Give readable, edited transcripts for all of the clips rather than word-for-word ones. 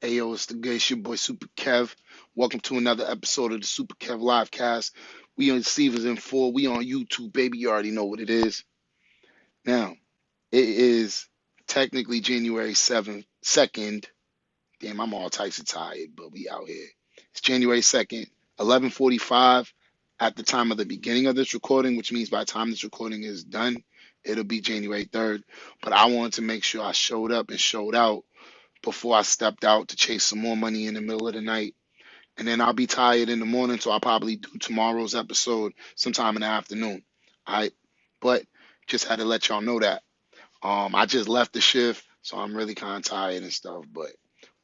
Ayo, it's the good. It's your boy Super Kev. Welcome to another episode of the Super Kev Livecast. We on Season 4. We on YouTube, baby. You already know what it is. Now, it is technically January 7th, 2nd. Damn, I'm all types of tired, but we out here. It's January 2nd, 11:45 at the time of the beginning of this recording, which means by the time this recording is done, it'll be January 3rd. But I wanted to make sure I showed up and showed out before I stepped out to chase some more money in the middle of the night. And then I'll be tired in the morning, so I'll probably do tomorrow's episode sometime in the afternoon. All right. But just had to let y'all know that. I just left the shift, so I'm really kind of tired and stuff. But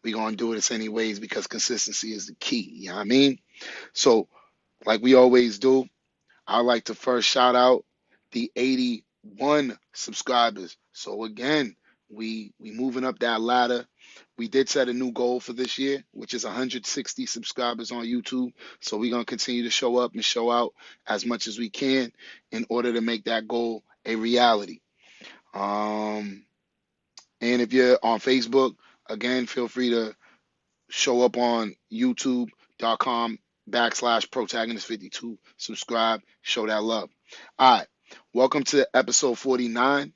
we're going to do this anyways because consistency is the key. You know what I mean? So, like we always do, I'd like to first shout out the 81 subscribers. So again, we moving up that ladder. We did set a new goal for this year, which is 160 subscribers on YouTube. So we're gonna continue to show up and show out as much as we can in order to make that goal a reality. And if you're on Facebook, again, feel free to show up on youtube.com/protagonist52. Subscribe, show that love. All right. Welcome to episode 49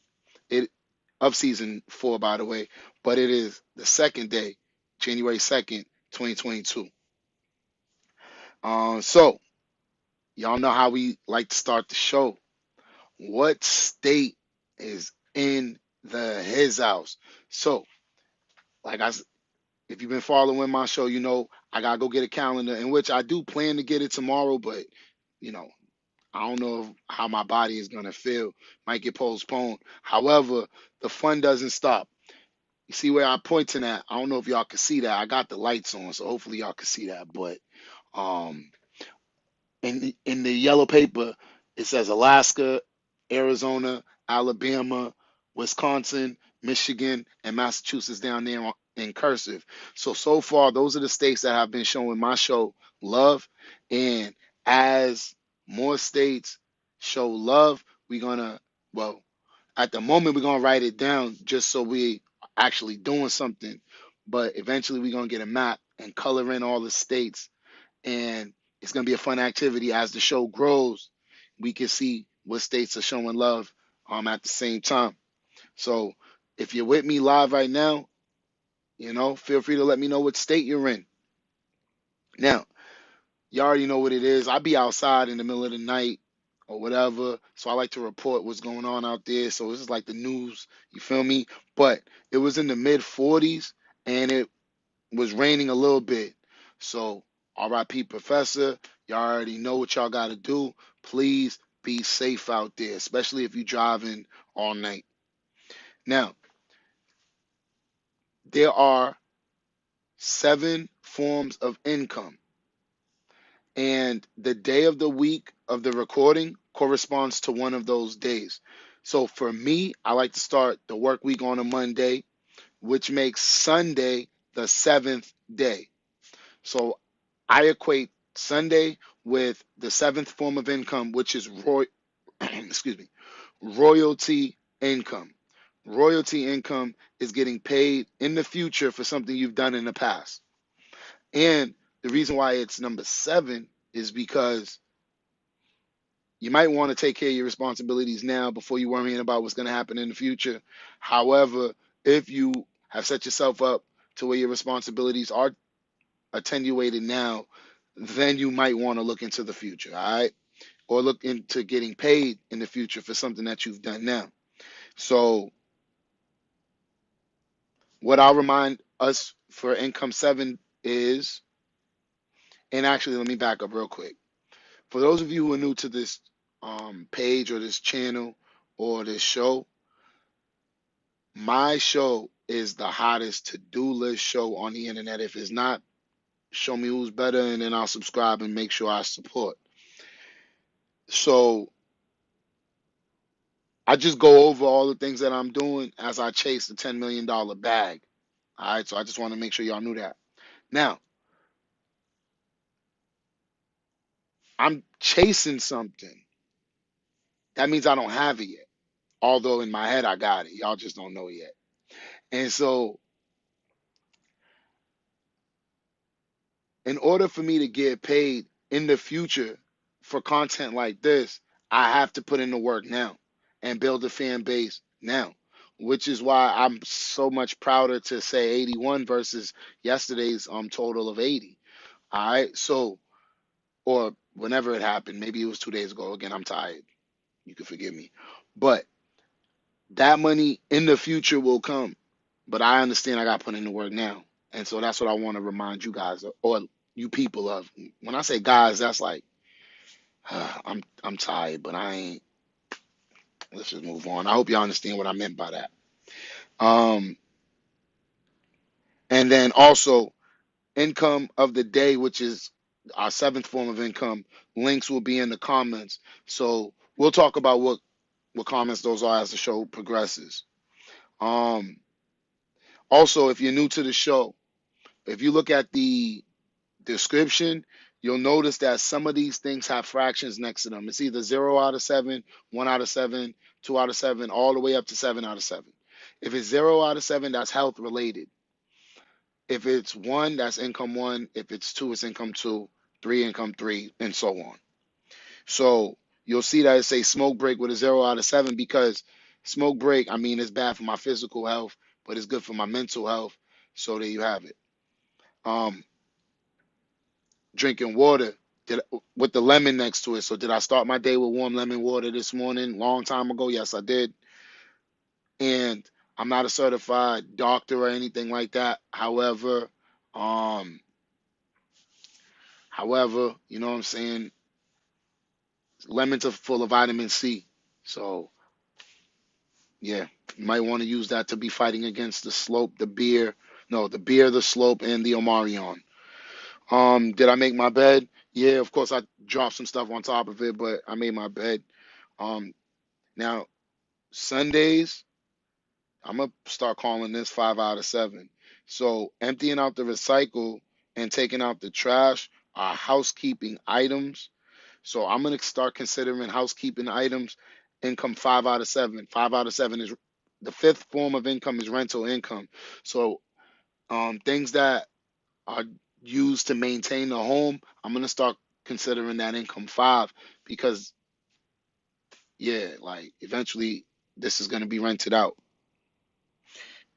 of season 4, by the way. But it is the second day, January 2nd, 2022. So, y'all know how we like to start the show. What state is in the his house? So, like if you've been following my show, you know I gotta go get a calendar, in which I do plan to get it tomorrow, but you know, I don't know how my body is gonna feel. Might get postponed. However, the fun doesn't stop. You see where I'm pointing at? I don't know if y'all can see that. I got the lights on, so hopefully y'all can see that. But um, in the yellow paper, it says Alaska, Arizona, Alabama, Wisconsin, Michigan, and Massachusetts down there in cursive. So far, those are the states that have been showing my show love. And as more states show love, we're gonna, well, at the moment, we're gonna write it down just so we actually doing something. But eventually, we're gonna get a map and color in all the states, and it's gonna be a fun activity as the show grows. We can see what states are showing love at the same time. So if you're with me live right now, feel free to let me know what state you're in. Now, you already know what it is. I be outside in the middle of the night or whatever, so I like to report what's going on out there. So this is like the news, you feel me? But it was in the mid 40s and it was raining a little bit. So RIP Professor, y'all already know what y'all got to do. Please be safe out there, especially if you're driving all night. Now, there are 7 forms of income, and the day of the week of the recording corresponds to one of those days. So for me, I like to start the work week on a Monday, which makes Sunday the 7th day. So I equate Sunday with the 7th form of income, which is excuse me, royalty income. Royalty income is getting paid in the future for something you've done in the past. And the reason why it's number 7 is because you might want to take care of your responsibilities now before you're worrying about what's going to happen in the future. However, if you have set yourself up to where your responsibilities are attenuated now, then you might want to look into the future, all right? Or look into getting paid in the future for something that you've done now. So what I'll remind us for income 7 is, and actually let me back up real quick. For those of you who are new to this page or this channel or this show, my show is the hottest to-do list show on the internet. If it's not, show me who's better, and then I'll subscribe and make sure I support. So I just go over all the things that I'm doing as I chase the $10 million bag. All right, so I just want to make sure y'all knew that. Now, I'm chasing something. That means I don't have it yet. Although in my head I got it. Y'all just don't know it yet. And so in order for me to get paid in the future for content like this, I have to put in the work now and build a fan base now, which is why I'm so much prouder to say 81 versus yesterday's total of 80. All right, so or whenever it happened, maybe it was 2 days ago. Again, I'm tired. You can forgive me, but that money in the future will come. But I understand I got to put in the work now, and so that's what I want to remind you guys of, or you people of. When I say guys, that's like I'm tired, but I ain't. Let's just move on. I hope y'all understand what I meant by that. Um, and then also income of the day, which is our seventh form of income. Links will be in the comments, so we'll talk about what comments those are as the show progresses. Um, Also, if you're new to the show, if you look at the description, you'll notice that some of these things have fractions next to them. It's either 0 out of 7, 1 out of 7, 2 out of 7, all the way up to 7 out of 7. If it's 0 out of 7, that's health related. If it's 1, that's income 1. If it's 2, it's income 2, 3, income 3, and so on. So you'll see that it says smoke break with a 0 out of 7 because smoke break, I mean, it's bad for my physical health, but it's good for my mental health. So there you have it. Um, Drinking water with the lemon next to it. So did I start my day with warm lemon water this morning? Long time ago, yes, I did. And I'm not a certified doctor or anything like that. Um, however, you know what I'm saying? Lemons are full of vitamin C. So yeah, you might want to use that to be fighting against the slope, the beer, the slope, and the Omarion. Did I make my bed? Yeah, of course I dropped some stuff on top of it, but I made my bed. Um, Now Sundays, I'm gonna start calling this 5 out of 7. So emptying out the recycle and taking out the trash are housekeeping items. So I'm gonna start considering housekeeping items income 5 out of 7. 5 out of 7 is the fifth form of income is rental income. So things that are used to maintain the home, I'm gonna start considering that income 5 because yeah, like eventually this is gonna be rented out.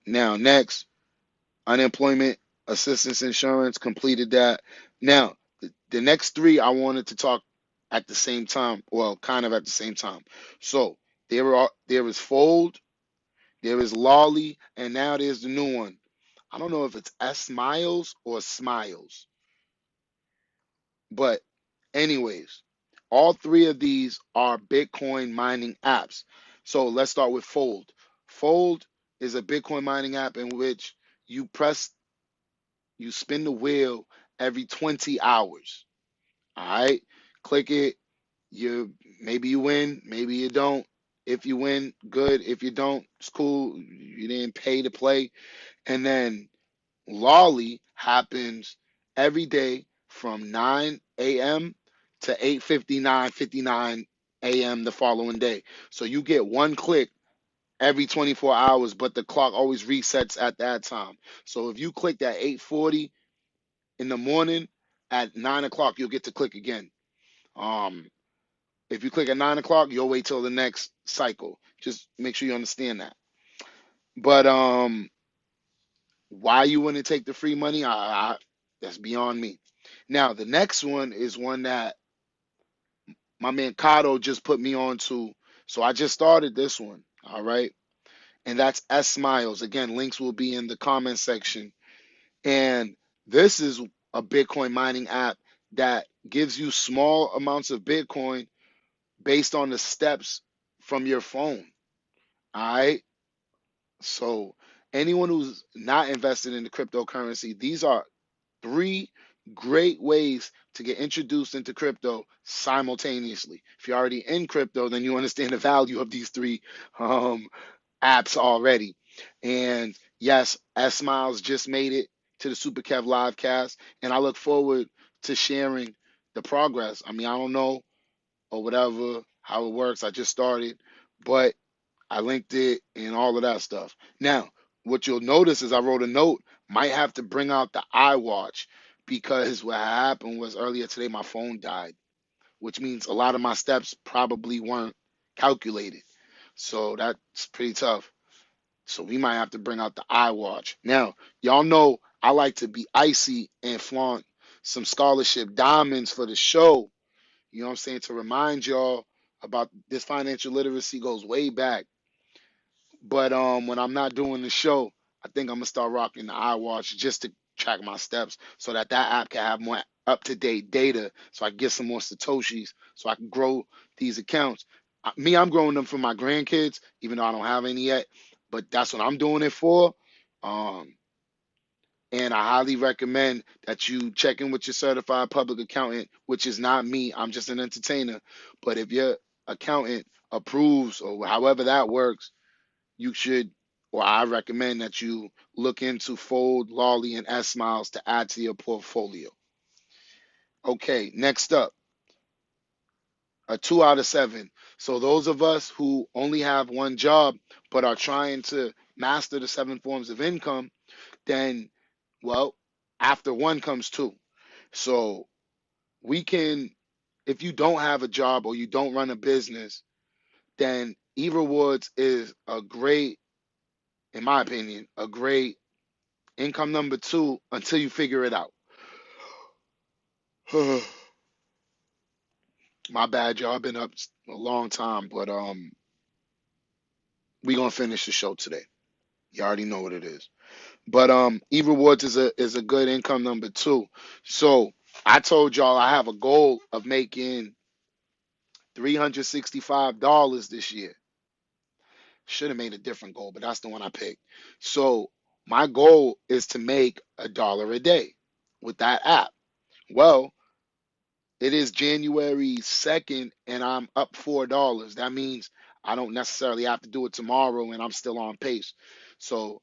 Now next, unemployment assistance insurance, completed that. Now the next three I wanted to talk at the same time, well, kind of at the same time. So there is Fold, there is Lolli, and now there's the new one. I don't know if it's S Miles or Smiles, but anyways, all three of these are Bitcoin mining apps. So let's start with Fold. Fold is a Bitcoin mining app in which you spin the wheel every 20 hours. All right, click it. Maybe you win, maybe you don't. If you win, good. If you don't, it's cool. You didn't pay to play. And then Lolly happens every day from 9 a.m. to 8:59 a.m. the following day. So you get one click every 24 hours, but the clock always resets at that time. So if you clicked at 8:40 in the morning, at 9 o'clock, you'll get to click again. Um, if you click at 9 o'clock, you'll wait till the next cycle. Just make sure you understand that. But why you wouldn't take the free money, that's beyond me. Now the next one is one that my man Kato just put me on to. So I just started this one. All right. And that's S Miles. Again, links will be in the comment section. And this is a Bitcoin mining app that gives you small amounts of Bitcoin based on the steps from your phone. All right. So anyone who's not invested in the cryptocurrency, these are three great ways to get introduced into crypto simultaneously. If you're already in crypto, then you understand the value of these three apps already. And yes, S Miles just made it to the Super Kev livecast, and I look forward to sharing the progress. I mean, I don't know or whatever how it works. I just started, but I linked it and all of that stuff. Now, what you'll notice is I wrote a note, might have to bring out the iWatch because what happened was earlier today my phone died, which means a lot of my steps probably weren't calculated. So that's pretty tough. So we might have to bring out the iWatch. Now, y'all know I like to be icy and flaunt some scholarship diamonds for the show. You know what I'm saying? To remind y'all about this financial literacy goes way back. But when I'm not doing the show, I think I'm gonna start rocking the iWatch just to track my steps so that that app can have more up-to-date data so I can get some more satoshis so I can grow these accounts. I'm growing them for my grandkids, even though I don't have any yet, but that's what I'm doing it for. Um, and I highly recommend that you check in with your certified public accountant, which is not me. I'm just an entertainer. But if your accountant approves or however that works, you should, or I recommend that you look into Fold, Lolli, and S Miles to add to your portfolio. Okay, next up, a 2 out of 7. So those of us who only have one job but are trying to master the 7 forms of income, then, well, after one comes two. So we can, if you don't have a job or you don't run a business, then eRewards is a great, in my opinion, a great income number 2 until you figure it out. My bad, y'all. I've been up a long time, but we gonna finish the show today. You already know what it is. But eRewards is a good income number 2. So I told y'all I have a goal of making $365 this year. Should have made a different goal, but that's the one I picked. So my goal is to make $1 a day with that app. Well, it is January 2nd and I'm up $4. That means I don't necessarily have to do it tomorrow and I'm still on pace. So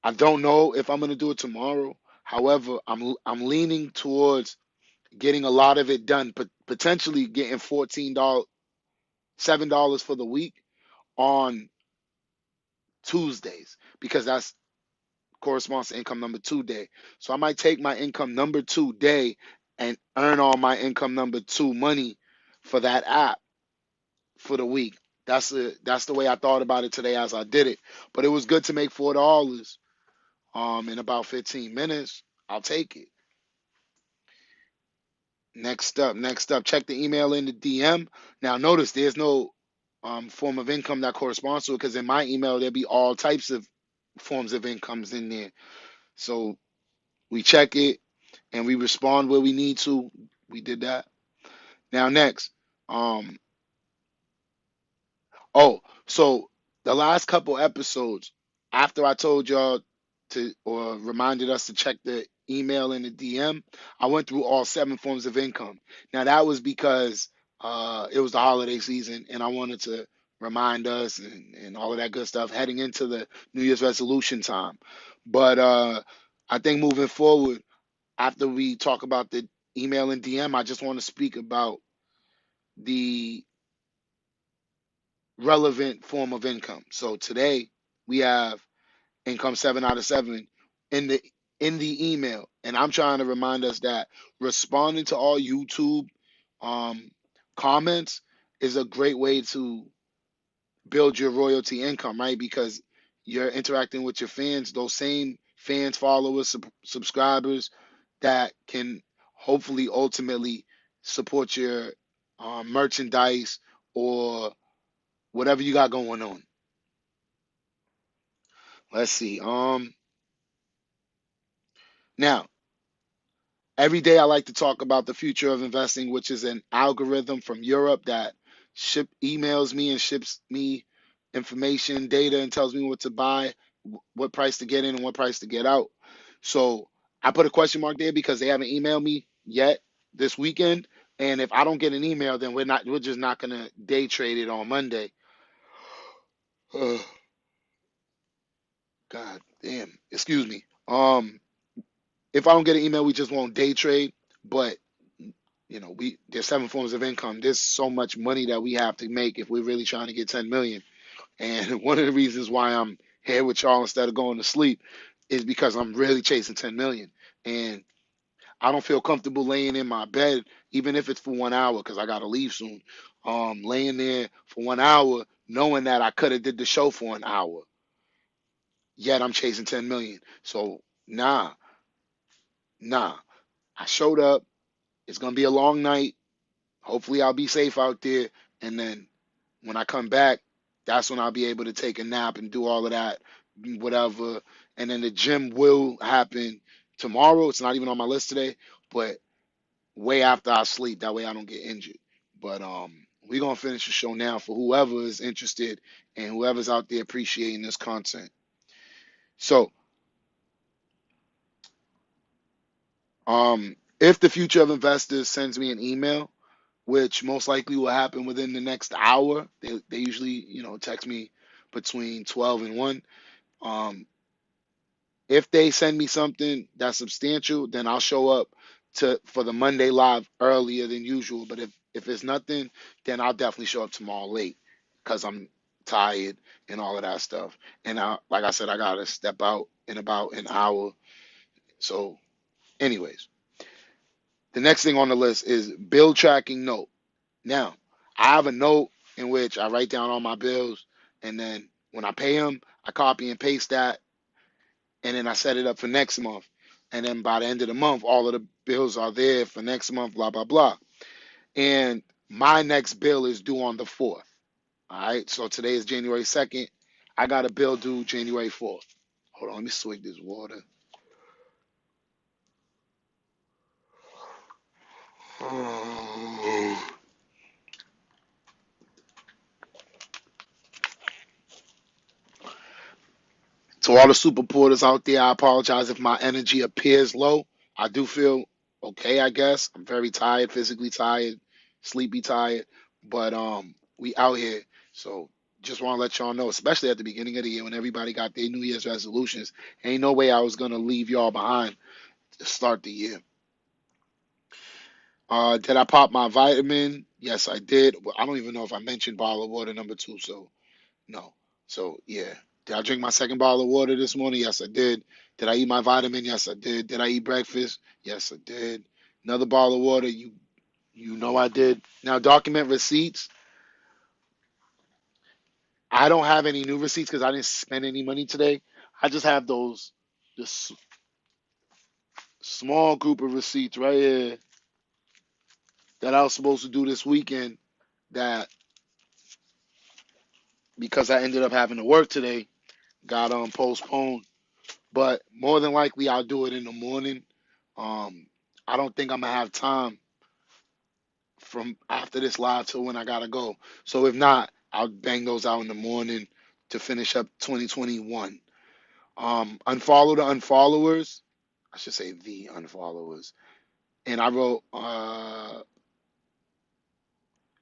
I don't know if I'm going to do it tomorrow. However, I'm leaning towards getting a lot of it done, but potentially getting $14, $7 for the week on Tuesdays because that's corresponds to income number 2 day. So I might take my income number 2 day and earn all my income number 2 money for that app for the week. That's the way I thought about it today as I did it. But it was good to make $4 in about 15 minutes. I'll take it. Next up, check the email in the DM. Now notice there's no form of income that corresponds to it because in my email there'll be all types of forms of incomes in there. So we check it and we respond where we need to. We did that. Now next, um, oh, so the last couple episodes, after I told y'all to or reminded us to check the email in the DM, I went through all 7 forms of income. Now that was because it was the holiday season and I wanted to remind us and all of that good stuff heading into the New Year's resolution time. But I think moving forward, after we talk about the email and DM, I just want to speak about the relevant form of income. So today we have income 7 out of 7 in the email, and I'm trying to remind us that responding to all YouTube um, comments is a great way to build your royalty income, right? Because you're interacting with your fans, those same fans, followers, subscribers that can hopefully ultimately support your merchandise or whatever you got going on. Let's see. Now, every day I like to talk about the future of investing, which is an algorithm from Europe that emails me and ships me information, data, and tells me what to buy, what price to get in, and what price to get out. So I put a question mark there because they haven't emailed me yet this weekend. And if I don't get an email, then we're just not gonna day trade it on Monday. Oh, God damn. Excuse me. If I don't get an email, we just won't day trade. But there's 7 forms of income. There's so much money that we have to make if we're really trying to get 10 million. And one of the reasons why I'm here with y'all instead of going to sleep is because I'm really chasing 10 million. and I don't feel comfortable laying in my bed, even if it's for 1 hour, because I gotta leave soon. Laying there for 1 hour, knowing that I could have did the show for an hour, yet I'm chasing 10 million. So nah. I showed up. It's gonna be a long night. Hopefully, I'll be safe out there, and then when I come back, that's when I'll be able to take a nap and do all of that, whatever. And then the gym will happen tomorrow. It's not even on my list today, but way after I sleep. That way I don't get injured. But we're gonna finish the show now for whoever is interested and whoever's out there appreciating this content. So, if the future of investors sends me an email, which most likely will happen within the next hour, they usually text me between 12 and 1. Um, if they send me something that's substantial, then I'll show up to for the Monday live earlier than usual. But if it's nothing, then I'll definitely show up tomorrow late because I'm tired and all of that stuff. And like I said, I gotta step out in about an hour. So, anyways, the next thing on the list is bill tracking note. Now, I have a note in which I write down all my bills, and then when I pay them, I copy and paste that, and then I set it up for next month. And then by the end of the month, all of the bills are there for next month, blah, blah, blah. And my next bill is due on the 4th. All right. So today is January 2nd. I got a bill due January 4th. Hold on. Let me swig this water. To all the super porters out there, I apologize if my energy appears low. I do feel okay, I guess. I'm very tired, physically tired, sleepy tired, but we out here. So just want to let y'all know, especially at the beginning of the year when everybody got their New Year's resolutions, ain't no way I was gonna leave y'all behind to start the year. Did I pop my vitamin? Yes, I did. Well, I don't even know if I mentioned bottle of water number 2, so no. So yeah. Did I drink my second bottle of water this morning? Yes, I did. Did I eat my vitamin? Yes, I did. Did I eat breakfast? Yes, I did. Another bottle of water? You know I did. Now document receipts. I don't have any new receipts because I didn't spend any money today. I just have this small group of receipts right here that I was supposed to do this weekend that because I ended up having to work today got postponed. But more than likely I'll do it in the morning. Um, I don't think I'm gonna have time from after this live till when I gotta go. So if not, I'll bang those out in the morning to finish up 2021. Unfollow the unfollowers. I should say the unfollowers. And I wrote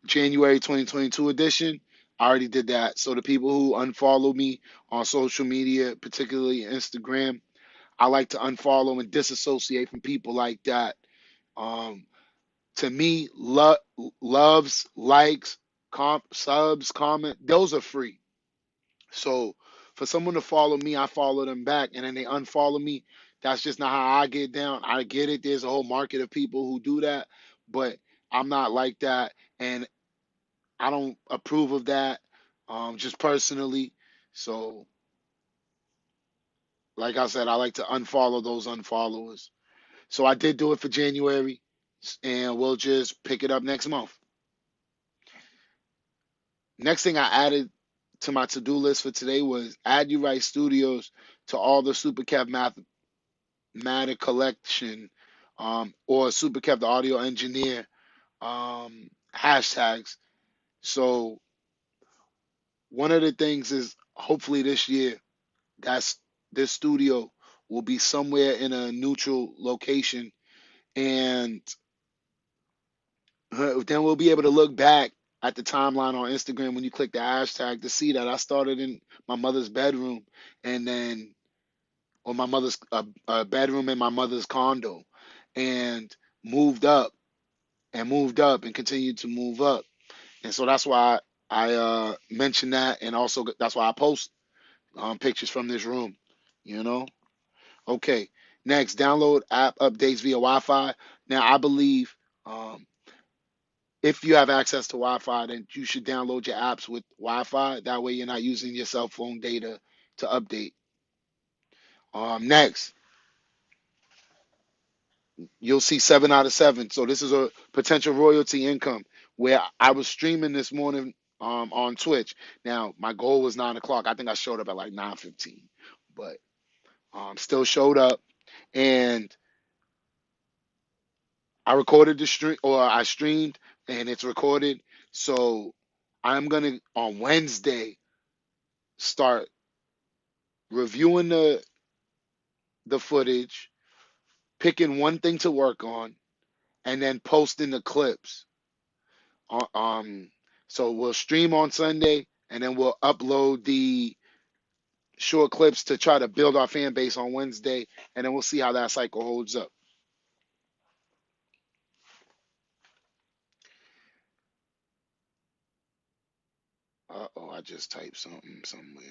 January 2022 edition. I already did that. So the people who unfollow me on social media, particularly Instagram, I like to unfollow and disassociate from people like that. Um, to me, loves, likes, subs, comment, those are free. So for someone to follow me, I follow them back, and then they unfollow me. That's just not how I get down. I get it. There's a whole market of people who do that, but I'm not like that, and I don't approve of that, just personally. So, like I said, I like to unfollow those unfollowers. So I did do it for January, and we'll just pick it up next month. Next thing I added to my to-do list for today was add URiteStudios to all the SUPERKevTheMATHMatic or SUPERKevTheAwedioEngineer hashtags. So one of the things is hopefully this year that's this studio will be somewhere in a neutral location, and then we'll be able to look back at the timeline on Instagram when you click the hashtag to see that I started in my mother's bedroom, and then or my mother's bedroom in my mother's condo, and moved up and moved up and continued to move up. And so that's why I mentioned that, and also that's why I post pictures from this room. You know, okay. Next, download app updates via Wi-Fi. Now, I believe if you have access to Wi-Fi, then you should download your apps with Wi-Fi. That way, you're not using your cell phone data to update. Next, you'll see 7 out of 7. So this is a potential royalty income where I was streaming this morning on Twitch. Now, my goal was 9 o'clock. I think I showed up at like 9:15, but still showed up. And I recorded the stream, or I streamed, and it's recorded. So I'm gonna on Wednesday start reviewing the footage, picking one thing to work on, and then posting the clips. Um, so we'll stream on Sunday, and then we'll upload the short clips to try to build our fan base on Wednesday, and then we'll see how that cycle holds up. Uh-oh, I just typed something somewhere.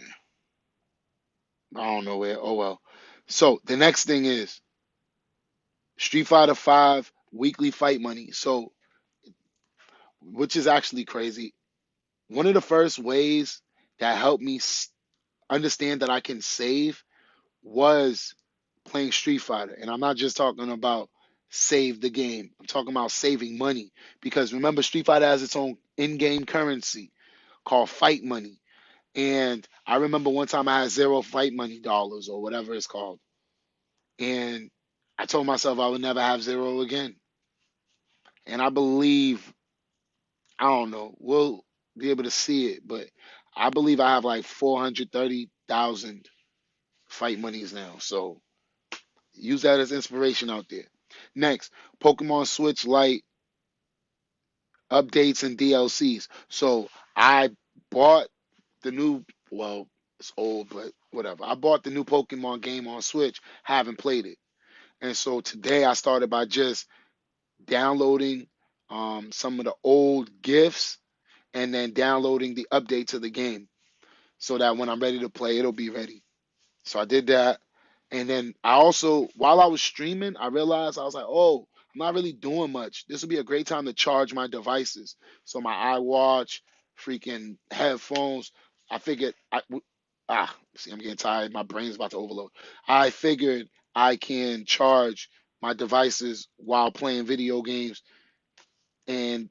I don't know where. Oh well. So the next thing is Street Fighter 5 weekly fight money. So, which is actually crazy. One of the first ways that helped me understand that I can save was playing Street Fighter. And I'm not just talking about save the game. I'm talking about saving money. Because remember, Street Fighter has its own in-game currency called fight money. And I remember one time I had zero fight money dollars or whatever it's called. And I told myself I would never have zero again. And I believe, I don't know, we'll be able to see it, but I believe I have like 430,000 fight monies now. So use that as inspiration out there. Next, Pokemon Switch Lite updates and DLCs. So I bought the new, well, it's old, but whatever. I bought the new Pokemon game on Switch, haven't played it. And so today I started by just downloading some of the old gifts and then downloading the update to the game so that when I'm ready to play, it'll be ready. So I did that. And then I also, while I was streaming, I realized I was like, oh, I'm not really doing much. This would be a great time to charge my devices. So my iWatch, freaking headphones. I figured, see, I'm getting tired. My brain's about to overload. I figured I can charge my devices while playing video games. And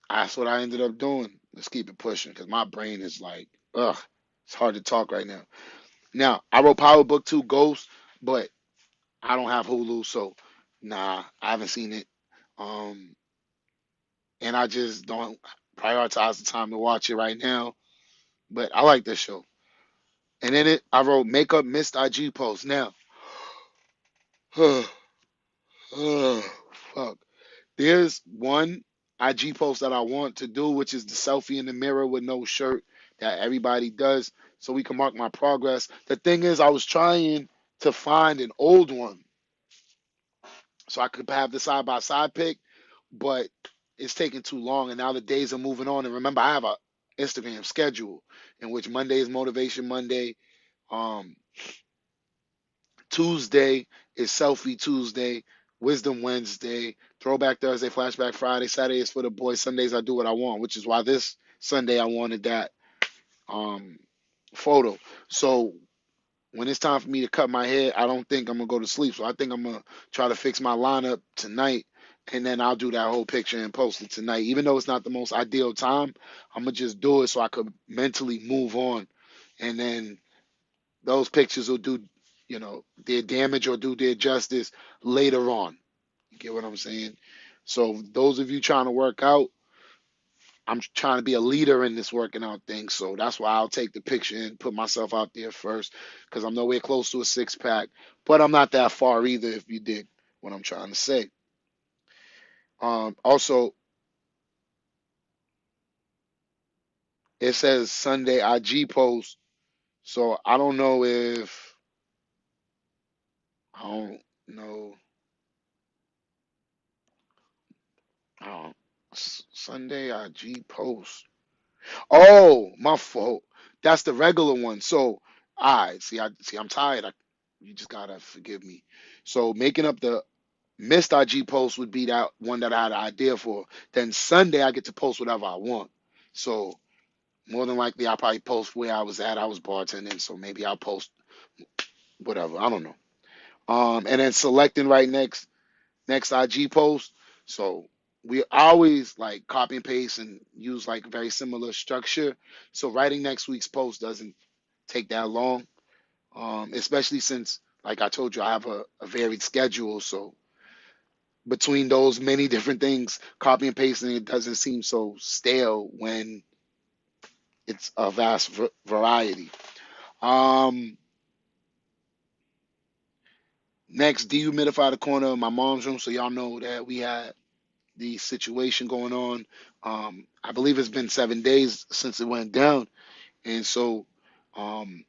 that's what I ended up doing. Let's keep it pushing because my brain is like, ugh, it's hard to talk right now. Now, I wrote Power Book 2 Ghost, but I don't have Hulu, so nah, I haven't seen it. Um, and I just don't prioritize the time to watch it right now. But I like this show. And in it, I wrote Makeup Missed IG Post. Now, fuck. There's one IG post that I want to do, which is the selfie in the mirror with no shirt that everybody does, so we can mark my progress. The thing is, I was trying to find an old one so I could have the side by side pic, but it's taking too long, and now the days are moving on. And remember, I have a Instagram schedule in which Monday is Motivation Monday, um, Tuesday is Selfie Tuesday, Wisdom Wednesday, Throwback Thursday, Flashback Friday, Saturday is for the boys, Sundays I do what I want, which is why this Sunday I wanted that um, photo. So when it's time for me to cut my hair, I don't think I'm gonna go to sleep. So I think I'm gonna try to fix my lineup tonight, and then I'll do that whole picture and post it tonight. Even though it's not the most ideal time, I'm gonna just do it so I could mentally move on, and then those pictures will do, their damage or do their justice later on. You get what I'm saying? So those of you trying to work out, I'm trying to be a leader in this working out thing. So that's why I'll take the picture and put myself out there first because I'm nowhere close to a six pack, but I'm not that far either if you dig what I'm trying to say. Also, it says Sunday IG post. So I don't know if, I don't know. Sunday IG post. Oh, my fault. That's the regular one. So, all right. See, I'm tired. You just gotta forgive me. So making up the missed IG post would be that one that I had an idea for. Then Sunday I get to post whatever I want. So more than likely I'll probably post where I was at. I was bartending, so maybe I'll post whatever. I don't know. And then selecting right next IG post. So we always like copy and paste and use like very similar structure. So writing next week's post doesn't take that long. Especially since, like I told you, I have a varied schedule. So between those many different things, copy and pasting it doesn't seem so stale when it's a vast variety. Um, Next, dehumidify the corner of my mom's room so y'all know that we had the situation going on. I believe it's been 7 days since it went down, and so um,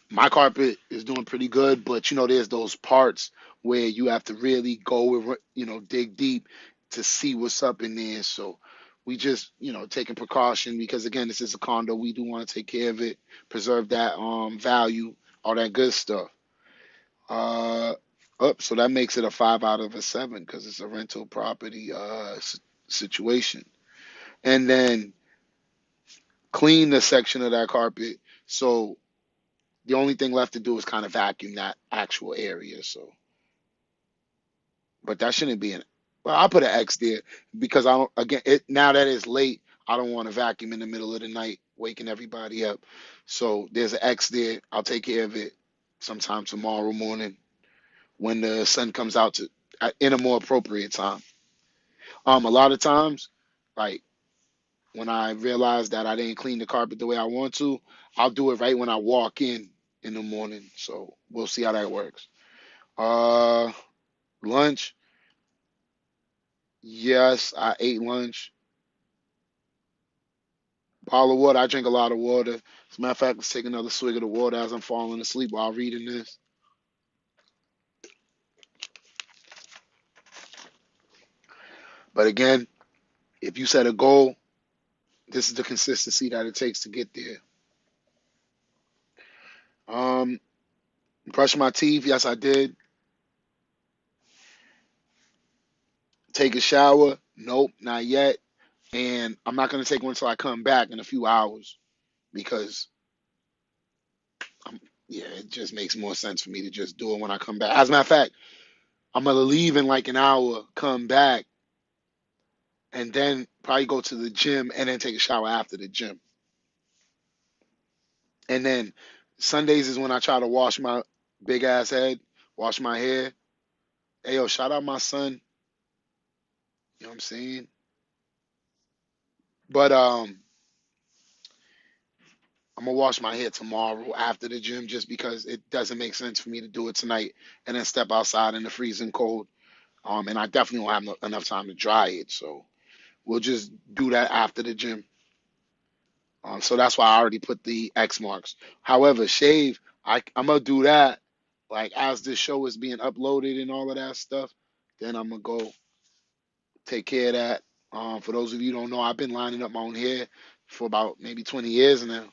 my carpet is doing pretty good, but there's those parts where you have to really go and dig deep to see what's up in there. So we just taking precaution because again, this is a condo. We do want to take care of it, preserve that value, all that good stuff. Uh, Up, so that makes it a 5 out of a 7 because it's a rental property situation. And then clean the section of that carpet. So the only thing left to do is kind of vacuum that actual area. So, but that shouldn't be an. Well, I'll put an X there because I don't. Again, now that it's late, I don't want to vacuum in the middle of the night, waking everybody up. So there's an X there. I'll take care of it sometime tomorrow morning when the sun comes out in a more appropriate time. A lot of times, like when I realize that I didn't clean the carpet the way I want to, I'll do it right when I walk in the morning. So we'll see how that works. Uh, Lunch. Yes, I ate lunch. Bottle of water. I drink a lot of water. As a matter of fact, let's take another swig of the water as I'm falling asleep while reading this. But again, if you set a goal, this is the consistency that it takes to get there. Um, Brush my teeth. Yes, I did. Take a shower. Nope, not yet. And I'm not going to take one until I come back in a few hours because, yeah, it just makes more sense for me to just do it when I come back. As a matter of fact, I'm going to leave in like an hour, come back, and then probably go to the gym and then take a shower after the gym. And then Sundays is when I try to wash my big ass head, wash my hair. Hey, yo, shout out my son. You know what I'm saying? But I'm gonna wash my hair tomorrow after the gym just because it doesn't make sense for me to do it tonight and then step outside in the freezing cold. And I definitely won't have enough time to dry it. So we'll just do that after the gym. So that's why I already put the X marks. However, shave, I'm gonna do that like as this show is being uploaded and all of that stuff. Then I'm gonna go take care of that. For those of you who don't know, I've been lining up my own hair for about maybe 20 years now.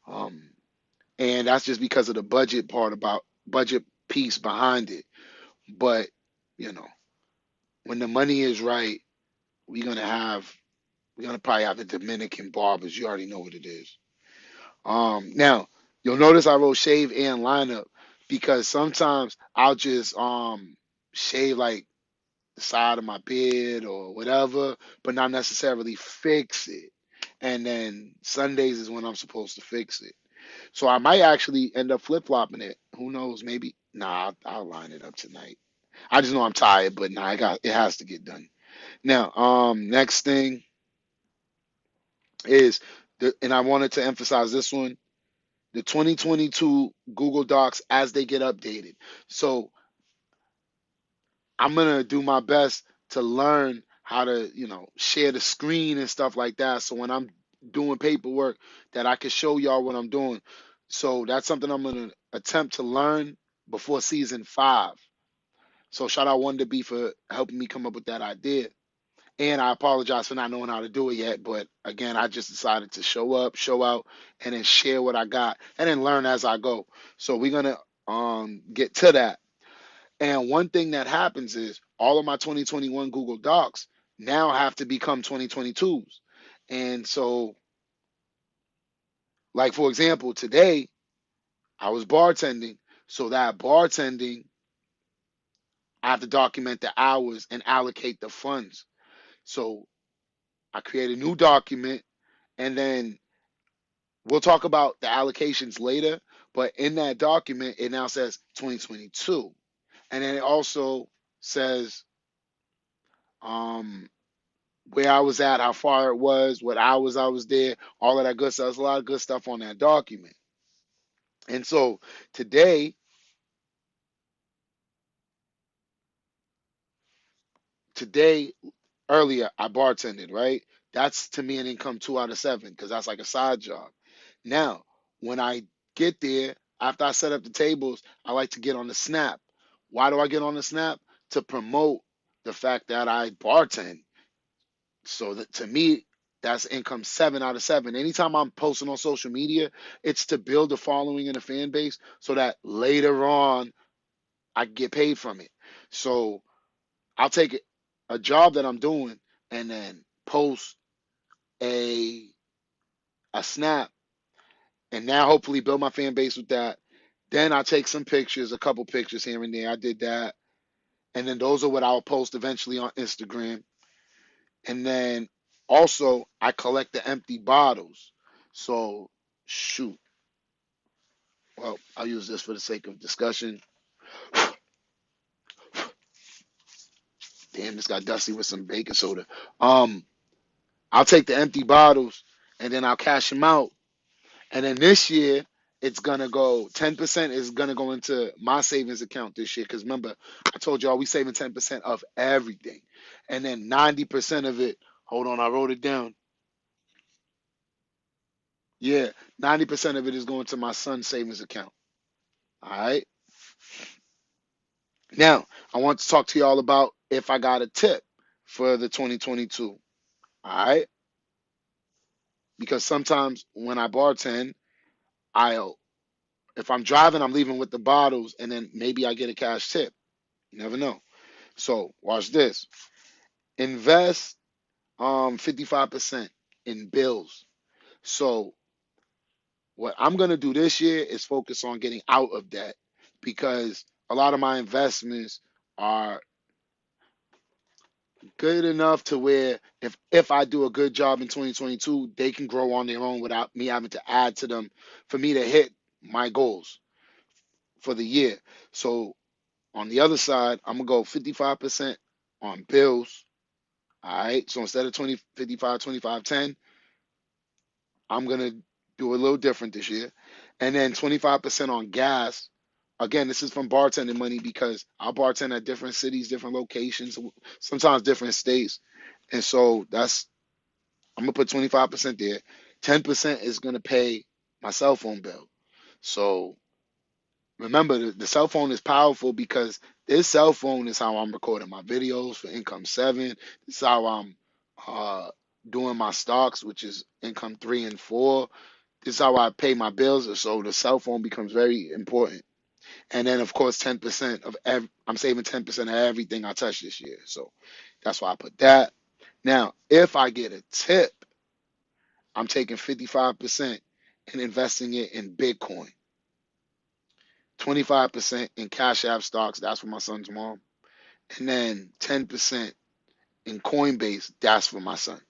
Um, and that's just because of the budget piece behind it. But you know, when the money is right, we're gonna have we're gonna probably have the Dominican barbers. You already know what it is. Now you'll notice I wrote shave and lineup because sometimes I'll just shave like the side of my beard or whatever, but not necessarily fix it. And then Sundays is when I'm supposed to fix it. So I might actually end up flip flopping it. Who knows? Maybe. Nah, I'll line it up tonight. I just know I'm tired, but nah, it has to get done. Now, next thing is and I wanted to emphasize this one, the 2022 Google Docs as they get updated. So I'm gonna do my best to learn how to, share the screen and stuff like that. So when I'm doing paperwork, that I can show y'all what I'm doing. So that's something I'm gonna attempt to learn before season 5. So shout out Wonder B for helping me come up with that idea. And I apologize for not knowing how to do it yet. But again, I just decided to show up, show out, and then share what I got, and then learn as I go. So we're gonna get to that. And one thing that happens is all of my 2021 Google Docs now have to become 2022s. And so, like for example, today I was bartending. So that bartending, I have to document the hours and allocate the funds. So I create a new document, and then we'll talk about the allocations later. But in that document, it now says 2022. And then it also says um, where I was at, how far it was, what hours I was there, all of that good stuff. There's a lot of good stuff on that document. And so today, today earlier I bartended, right? That's to me an income 2 out of 7 because that's like a side job. Now, when I get there, after I set up the tables, I like to get on the Snap. Why do I get on the Snap? To promote the fact that I bartend. So that to me, that's income 7 out of 7. Anytime I'm posting on social media, it's to build a following and a fan base so that later on I get paid from it. So I'll take a job that I'm doing and then post a a snap and now hopefully build my fan base with that. Then I take some pictures, a couple pictures here and there. I did that. And then those are what I'll post eventually on Instagram. And then also I collect the empty bottles. So shoot. Well, I'll use this for the sake of discussion. Damn, this got dusty with some baking soda. Um, I'll take the empty bottles and then I'll cash them out. And then this year, it's gonna go 10% is gonna go into my savings account this year. Because remember, I told y'all we saving 10% of everything. And then 90% of it, hold on, I wrote it down. Yeah, 90% of it is going to my son's savings account. All right. Now, I want to talk to y'all about if I got a tip for the 2022. All right. Because sometimes when I bartend, I'll if I'm driving, I'm leaving with the bottles, and then maybe I get a cash tip. You never know. So watch this. Invest 55% in bills. So what I'm gonna do this year is focus on getting out of debt because a lot of my investments are good enough to where if I do a good job in 2022, they can grow on their own without me having to add to them for me to hit my goals for the year. So on the other side, I'm gonna go 55% on bills. All right. So instead of 20, 55, 25, 10, I'm gonna do a little different this year. And then 25% on gas. Again, this is from bartending money because I'll bartend at different cities, different locations, sometimes different states. And so that's I'm gonna put 25% there. 10% is gonna pay my cell phone bill. So remember, the cell phone is powerful because this cell phone is how I'm recording my videos for Income 7. This is how I'm uh, doing my stocks, which is Income 3 and 4. This is how I pay my bills. So the cell phone becomes very important. And then, of course, 10% of I'm saving 10% of everything I touch this year. So that's why I put that. Now, if I get a tip, I'm taking 55% and investing it in Bitcoin. 25% in Cash App stocks, that's for my son's mom. And then 10% in Coinbase, that's for my son.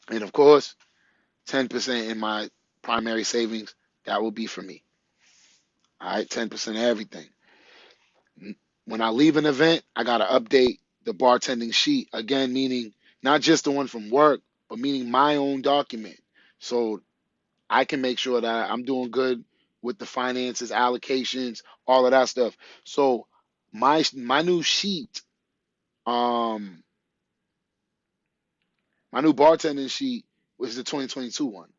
And of course, 10% in my primary savings, that will be for me. All right, 10% of everything. When I leave an event, I got to update the bartending sheet. Again, meaning not just the one from work, but meaning my own document. So I can make sure that I'm doing good with the finances, allocations, all of that stuff. So my new sheet, um, my new bartending sheet was the 2022 one.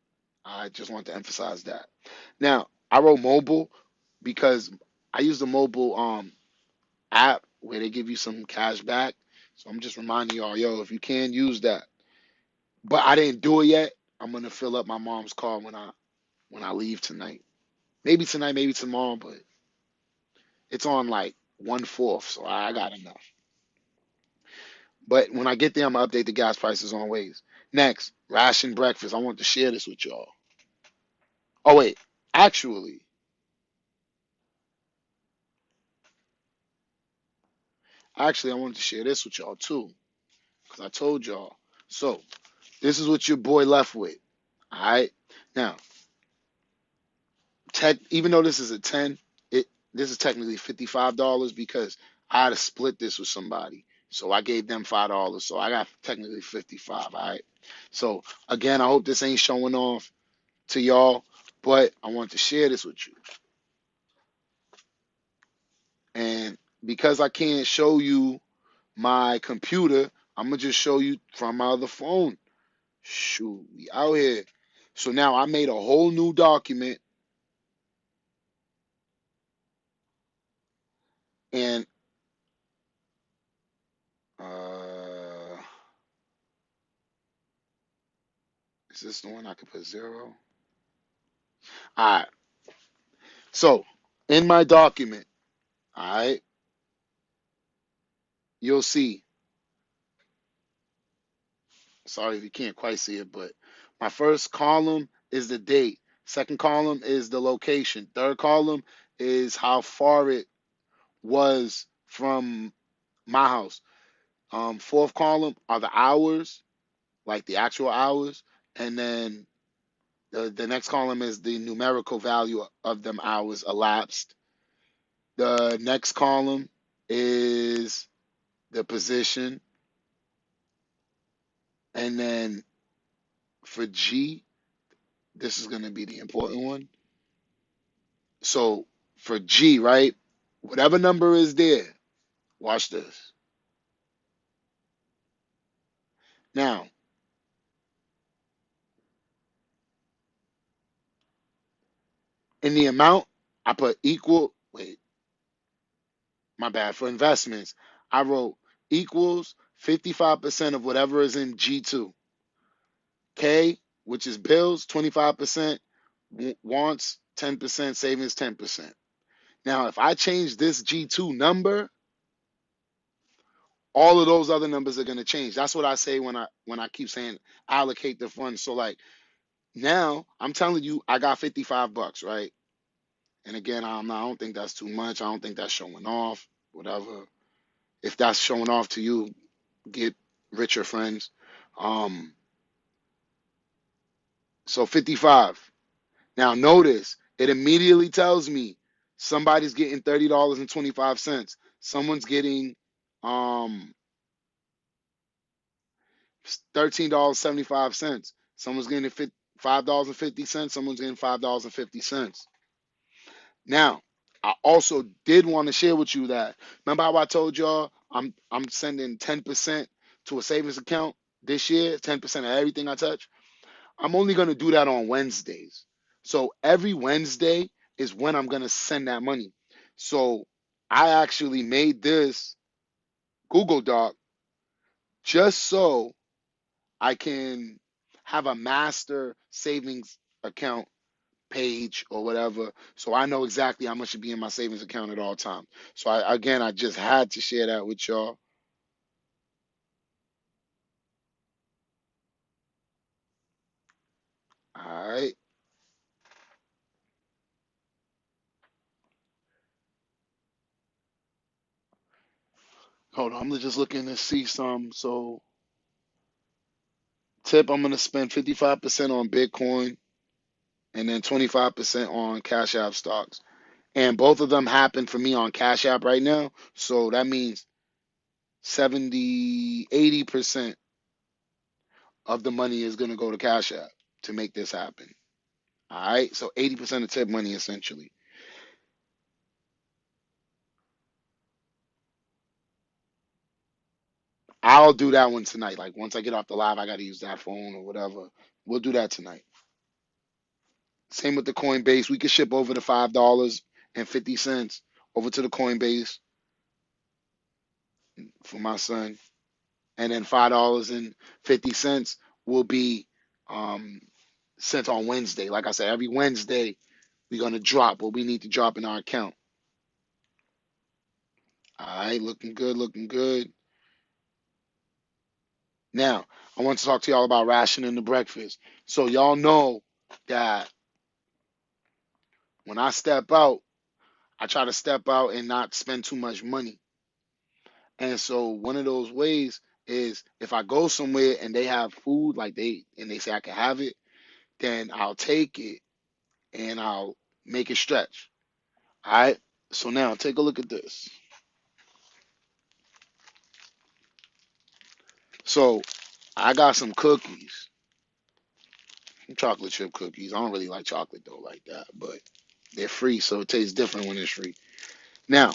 I just want to emphasize that. Now I wrote mobile because I use the mobile app where they give you some cash back. So I'm just reminding y'all, yo, if you can use that. But I didn't do it yet. I'm gonna fill up my mom's car when I leave tonight. Maybe tonight, maybe tomorrow, but it's on like 1/4, so I got enough. But when I get there, I'm gonna update the gas prices on ways. Next, ration breakfast. I want to share this with y'all. Oh wait, actually, I wanted to share this with y'all too, because I told y'all. So this is what your boy left with. All right. Now, even though this is a 10, this is technically $55 because I had to split this with somebody. So I gave them $5. So I got technically 55. All right. So again, I hope this ain't showing off to y'all, but I want to share this with you. And because I can't show you my computer, I'm gonna just show you from my other phone. Shoot, we out here. So now I made a whole new document, and uh, is this the one I could put 0? All right. So in my document, all right, you'll see. Sorry if you can't quite see it, but my first column is the date. Second column is the location. Third column is how far it was from my house. Fourth column are the hours, like the actual hours, and then the next column is the numerical value of them hours elapsed. The next column is the position, and then for G, this is going to be the important one. So for G, right, whatever number is there, watch this. Now, in the amount, I put equal, wait, my bad, for investments, I wrote equals 55% of whatever is in G2. K, which is bills, 25%, wants 10%, savings 10%. Now, if I change this G2 number, all of those other numbers are going to change. That's what I say when I keep saying allocate the funds. So like now, I'm telling you, I got $55, right? And again, I don't think that's too much. I don't think that's showing off. Whatever. If that's showing off to you, get richer friends. Um, so 55. Now notice it immediately tells me somebody's getting $30.25. Someone's getting um $13.75. Someone's getting $5.50. Someone's getting $5.50. Now, I also did want to share with you that remember how I told y'all I'm sending 10% to a savings account this year, 10% of everything I touch. I'm only going to do that on Wednesdays. So every Wednesday is when I'm going to send that money. So I actually made this Google Doc just so I can have a master savings account page or whatever, so I know exactly how much should be in my savings account at all times. So I just had to share that with y'all. All right, hold on. I'm just looking to see some. So tip, I'm gonna spend 55% on Bitcoin and then 25% on Cash App stocks. And both of them happen for me on Cash App right now. So that means 80% of the money is gonna go to Cash App to make this happen. All right, so 80% of tip money essentially. I'll do that one tonight. Like once I get off the live, I got to use that phone or whatever. We'll do that tonight. Same with the Coinbase. We could ship over the $5.50 over to the Coinbase for my son, and then $5.50 will be um, sent on Wednesday. Like I said, every Wednesday We're going to drop what we need to drop in our account. All right, looking good, looking good. Now, I want to talk to y'all about rationing the breakfast. So y'all know that when I step out, I try to step out and not spend too much money. And so one of those ways is if I go somewhere and they have food, like they say I can have it, then I'll take it and I'll make it stretch. All right. So now take a look at this. So I got some cookies, chocolate chip cookies. I don't really like chocolate though like that, but they're free, so it tastes different when it's free. Now,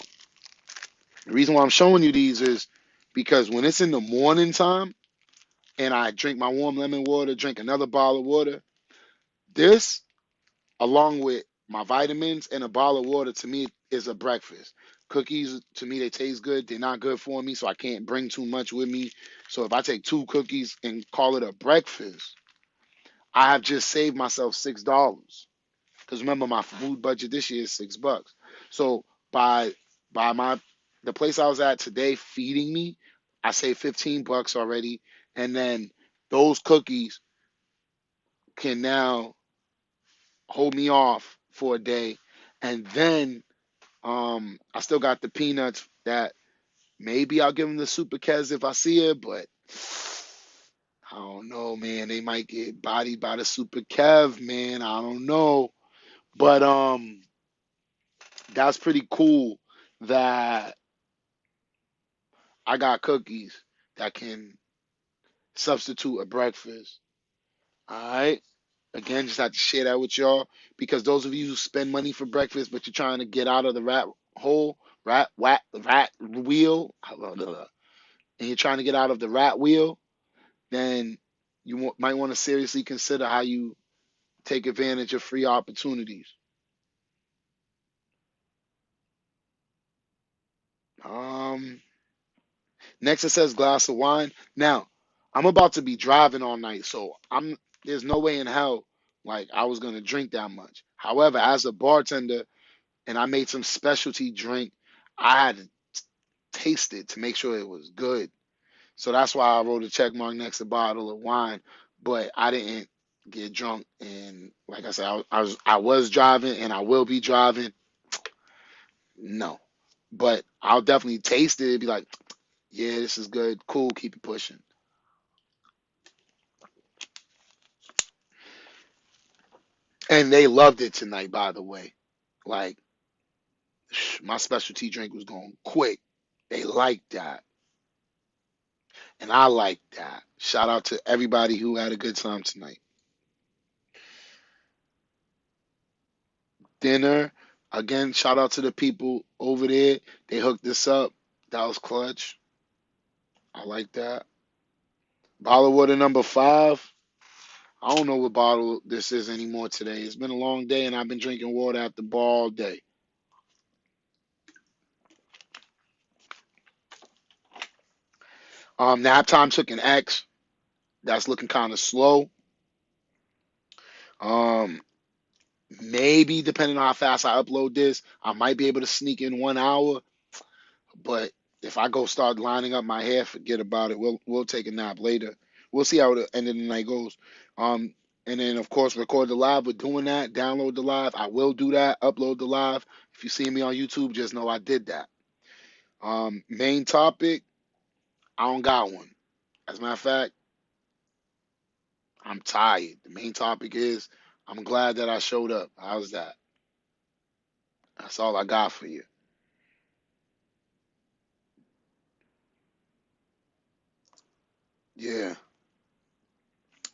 the reason why I'm showing you these is because when it's in the morning time and I drink my warm lemon water, drink another bottle of water, this along with my vitamins and a bottle of water to me is a breakfast. Cookies to me they taste good. They're not good for me, so I can't bring too much with me. So if I take 2 cookies and call it a breakfast, I have just saved myself $6. Because remember, my food budget this year is $6. So by my the place I was at today feeding me, I saved $15 already, and then those cookies can now hold me off for a day, and then I still got the peanuts that maybe I'll give them the Super Kez if I see it, but I don't know, man. They might get bodied by the Super Kev, man. I don't know, but that's pretty cool that I got cookies that can substitute a breakfast. All right. Again, just have to share that with y'all because those of you who spend money for breakfast, but you're trying to get out of the rat hole, rat wheel, and you're trying to get out of the rat wheel, then you might want to seriously consider how you take advantage of free opportunities. Um, Next it says glass of wine. Now, I'm about to be driving all night, so there's no way in hell like I was gonna drink that much. However, as a bartender and I made some specialty drink, I had to taste it to make sure it was good. So that's why I wrote a check mark next to a bottle of wine. But I didn't get drunk, and like I said, I was driving, and I will be driving. No, but I'll definitely taste it. Be like, yeah, this is good. Cool, keep it pushing. And they loved it tonight, by the way. Like, my specialty drink was going quick. They liked that. And I liked that. Shout out to everybody who had a good time tonight. Dinner. Again, shout out to the people over there. They hooked this up. That was clutch. I like that. Bottle of water number 5. I don't know what bottle this is anymore today. It's been a long day and I've been drinking water at the bar all day. Nap time took an X. That's looking kind of slow. Um, Maybe depending on how fast I upload this, I might be able to sneak in 1 hour. But if I go start lining up my hair, forget about it. We'll take a nap later. We'll see how the end of the night goes. Um, and then of course record the live. We're doing that. Download the live. I will do that. Upload the live. If you see me on YouTube, just know I did that. Main topic. I don't got one. As a matter of fact, I'm tired. The main topic is I'm glad that I showed up. How's that? That's all I got for you. Yeah.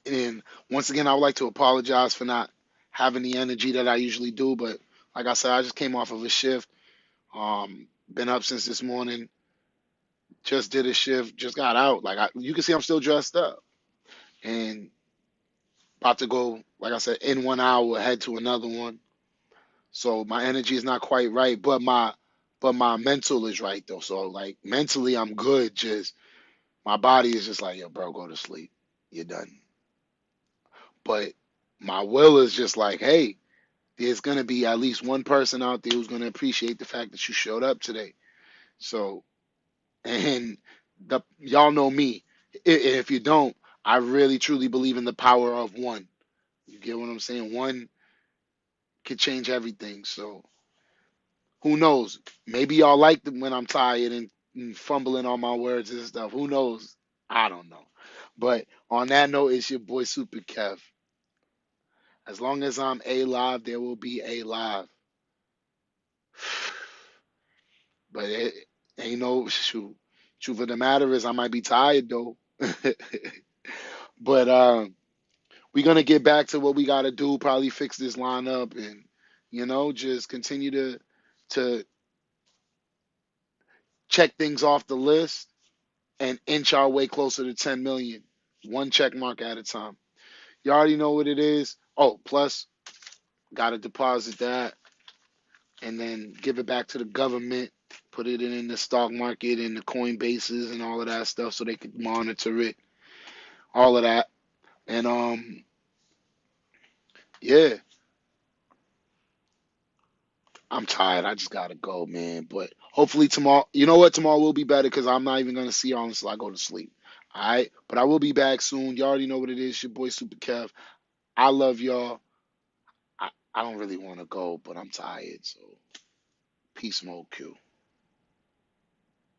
And once again, I would like to apologize for not having the energy that I usually do. But like I said, I just came off of a shift. Been up since this morning. Just did a shift. Just got out. You can see, I'm still dressed up and about to go. Like I said, in 1 hour, head to another one. So my energy is not quite right, but my mental is right though. So like mentally, I'm good. Just my body is just like, yo, bro, go to sleep. You're done. But my will is just like, hey, there's going to be at least one person out there who's going to appreciate the fact that you showed up today. So, and y'all know me. If you don't, I really truly believe in the power of one. You get what I'm saying? One could change everything. So, who knows? Maybe y'all like them when I'm tired and fumbling on my words and stuff. Who knows? I don't know. But on that note, it's your boy Super Kev. As long as I'm alive, there will be a live. But it ain't no shoot. Truth of the matter is, I might be tired though. But we're gonna get back to what we gotta do. Probably fix this lineup and just continue to check things off the list and inch our way closer to 10 million, one check mark at a time. You already know what it is. Oh, plus gotta deposit that and then give it back to the government. Put it in the stock market and the Coinbases and all of that stuff so they could monitor it. All of that. And yeah, I'm tired. I just gotta go, man. But hopefully tomorrow, you know what? Tomorrow will be better because I'm not even gonna see y'all until I go to sleep. All right, but I will be back soon. You already know what it is. Your boy Super Kev. I love y'all. I don't really want to go, but I'm tired. So peace mode, Q.